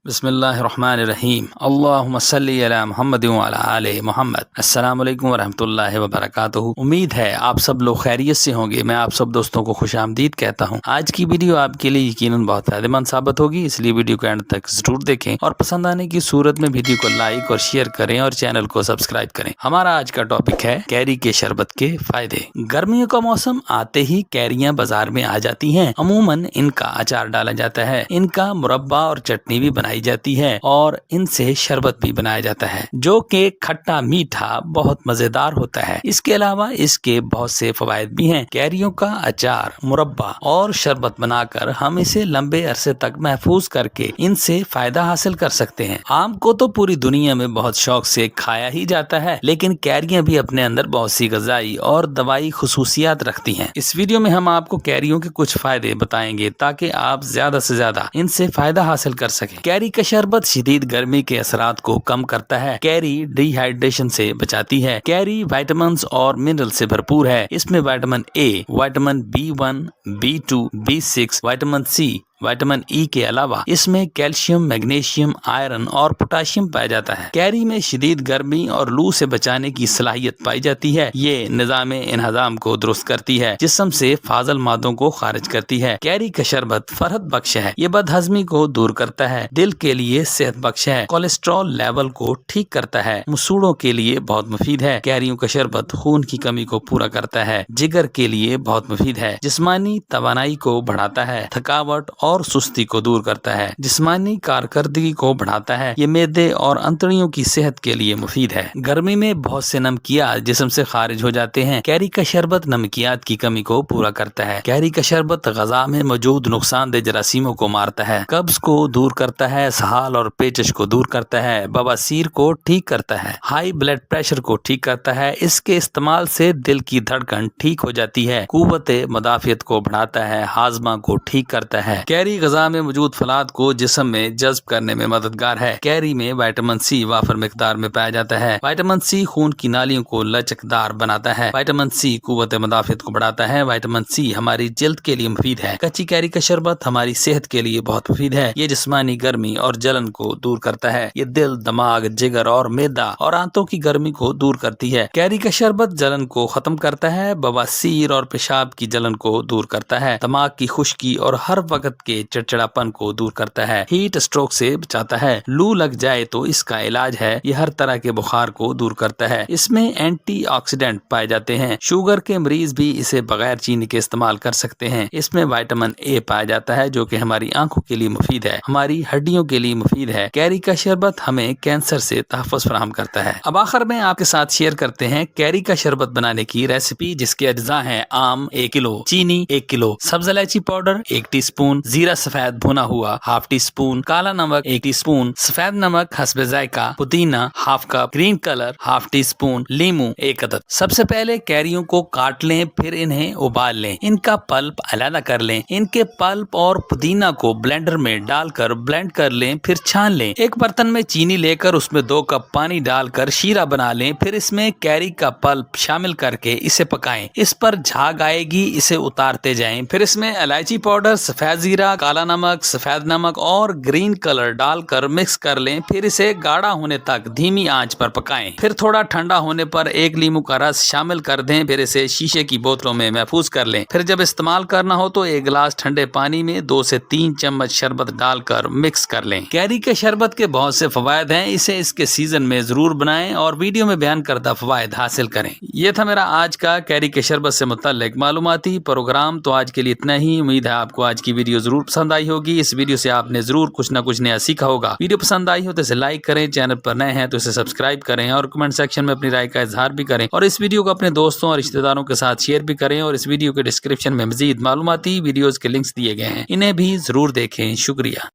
बिस्मिल्लाहिर्रहमानिर्रहीम। अल्लाहुम्मा सल्ली अला मुहम्मद व अला आले मुहम्मद। अस्सलाम वालेकुम वरहमतुल्लाहि वबरकातुहू। उम्मीद है आप सब लोग खैरियत से होंगे। मैं आप सब दोस्तों को खुशामदीद कहता हूँ। आज की वीडियो आपके लिए यकीनन बहुत फायदेमंद साबित होगी, इसलिए वीडियो को एंड तक जरूर देखें और पसंद आने की सूरत में वीडियो को लाइक और शेयर करें और चैनल को सब्सक्राइब करें। हमारा आज का टॉपिक है कैरी के शरबत के फायदे। गर्मियों का मौसम आते ही कैरियां बाजार में आ जाती हैं। अमूमन इनका अचार डाला जाता है, इनका मुरब्बा और चटनी भी बनाई जाती है और इनसे शरबत भी बनाया जाता है जो कि खट्टा मीठा बहुत मजेदार होता है। इसके अलावा इसके बहुत से फवायद भी हैं। कैरियों का अचार, मुरब्बा और शरबत बनाकर हम इसे लंबे अरसे तक महफूज करके इनसे फायदा हासिल कर सकते हैं। आम को तो पूरी दुनिया में बहुत शौक से खाया ही जाता है, लेकिन कैरियां भी अपने अंदर बहुत सी ग़िज़ाई और दवाई खुसूसियात रखती हैं। इस वीडियो में हम आपको कैरियों के कुछ फायदे बताएंगे ताकि आप ज्यादा से ज्यादा इनसे फायदा हासिल कर सकें। कैरी का शरबत शदीद गर्मी के असरात को कम करता है। कैरी डिहाइड्रेशन से बचाती है। कैरी विटामिन और मिनरल से भरपूर है। इसमें vitamin A, vitamin B1, B2, B6, vitamin C, vitamin E के अलावा इसमें कैल्शियम, मैग्नीशियम, आयरन और पोटाशियम पाया जाता है। कैरी में शदीद गर्मी और लू से बचाने की सलाहियत पाई जाती है। ये निज़ाम इन्हज़ाम को दुरुस्त करती है, जिस्म से फाजल मादों को खारिज करती है। कैरी का शरबत फरहत बख्श है। ये बदहजमी को दूर करता है, दिल के लिए सेहत बख्श है, कोलेस्ट्रॉल लेवल को ठीक करता है, मसूड़ों के लिए बहुत मुफीद है। कैरियों का शरबत खून की कमी को पूरा करता है, जिगर के लिए बहुत मुफीद है, जिस्मानी तवानाई को बढ़ाता है, थकावट और सुस्ती को दूर करता है, जिस्मानी कारकर्दगी को बढ़ाता है। ये मैदे और अंतड़ियों की सेहत के लिए मुफीद है। गर्मी में बहुत से नमकियात जिस्म से खारिज हो जाते हैं। कैरी का शरबत नमकियात की कमी को पूरा करता है। कैरी का शरबत ग़िज़ा में मौजूद नुकसानदेह जरासीमों को मारता है, कब्ज को दूर करता है, इसहाल और पेचिश को दूर करता है, बवासीर को ठीक करता है, हाई ब्लड प्रेशर को ठीक करता है। इसके इस्तेमाल से दिल की धड़कन ठीक हो जाती है, कुव्वत मदाफियत को बढ़ाता है, हाजमा को ठीक करता है। कैरी ग़िज़ा में मौजूद फलाद को जिस्म में जज्ब करने में मददगार है। कैरी में विटामिन सी वाफर मिकदार में पाया जाता है। विटामिन सी खून की नालियों को लचकदार बनाता है। विटामिन सी कुव्वत मदाफियत को बढ़ाता है। विटामिन सी हमारी जिल्द के लिए मुफीद है। कच्ची कैरी का शरबत हमारी सेहत के लिए बहुत मुफीद है। ये जिस्मानी गर्मी और जलन को दूर करता है। ये दिल, दिमाग, जिगर और मैदा और आंतों की गर्मी को दूर करती है। कैरी का शरबत जलन को खत्म करता है, बवासीर और पेशाब की जलन को दूर करता है, दिमाग की खुश्की और हर वक्त के चिड़चिड़ापन को दूर करता है, हीट स्ट्रोक से बचाता है। लू लग जाए तो इसका इलाज है। ये हर तरह के बुखार को दूर करता है। इसमें एंटीऑक्सीडेंट पाए जाते हैं। शुगर के मरीज भी इसे बगैर चीनी के इस्तेमाल कर सकते हैं। इसमें विटामिन ए पाया जाता है जो कि हमारी आंखों के लिए मुफीद है, हमारी हड्डियों के लिए मुफीद है। कैरी का शरबत हमें कैंसर से तहफ़्फ़ुज़ फराहम करता है। अब आखिर में आपके साथ शेयर करते हैं कैरी का शरबत बनाने की रेसिपी, जिसके अज्जा हैं आम 1 किलो, चीनी 1 किलो, सब्ज इलायची पाउडर 1 टीस्पून, जीरा सफेद भुना हुआ 1/2 टीस्पून, काला नमक 1 टीस्पून, सफेद नमक हस्बे जायका, पुदीना 1/2 कप, ग्रीन कलर 1/2 टीस्पून, लीमू 1 अदद। सबसे पहले कैरियों को काट लें, फिर इन्हें उबाल लें, इनका पल्प अलग कर लें। इनके पल्प और पुदीना को ब्लेंडर में डालकर ब्लेंड कर लें, फिर छान लें। एक बर्तन में चीनी लेकर उसमें 2 कप पानी डालकर शीरा बना लें, फिर इसमें कैरी का पल्प शामिल करके इसे पकाएं। इस पर झाग आएगी, इसे उतारते जाएं। फिर इसमें इलायची पाउडर, सफेद जीरा, काला नमक, सफेद नमक और ग्रीन कलर डालकर मिक्स कर लें। फिर इसे गाढ़ा होने तक धीमी आंच पर पकाएं। फिर थोड़ा ठंडा होने पर 1 लीमू का रस शामिल कर दें। फिर इसे शीशे की बोतलों में महफूज कर लें। फिर जब इस्तेमाल करना हो तो 1 गिलास ठंडे पानी में 2 से 3 चम्मच शरबत डालकर मिक्स कर लें। कैरी के शरबत के बहुत से फवायद हैं, इसे इसके सीजन में जरूर बनाएं और वीडियो में बयान करदा फवायद हासिल करें। ये था मेरा आज का कैरी के शरबत से मुतल्लिक मालूमाती प्रोग्राम। तो आज के लिए इतना ही। उम्मीद है आपको आज की वीडियो जरूर पसंद आई होगी। इस वीडियो से आपने जरूर कुछ ना कुछ नया सीखा होगा। वीडियो पसंद आई हो तो इसे लाइक करें, चैनल पर नए हैं तो इसे सब्सक्राइब करें और कमेंट सेक्शन में अपनी राय का इजहार भी करें और इस वीडियो को अपने दोस्तों और रिश्तेदारों के साथ शेयर भी करें। और इस वीडियो के डिस्क्रिप्शन में मजीद मालूमाती वीडियोस के लिंक्स दिए गए हैं, इन्हें भी जरूर देखें। शुक्रिया।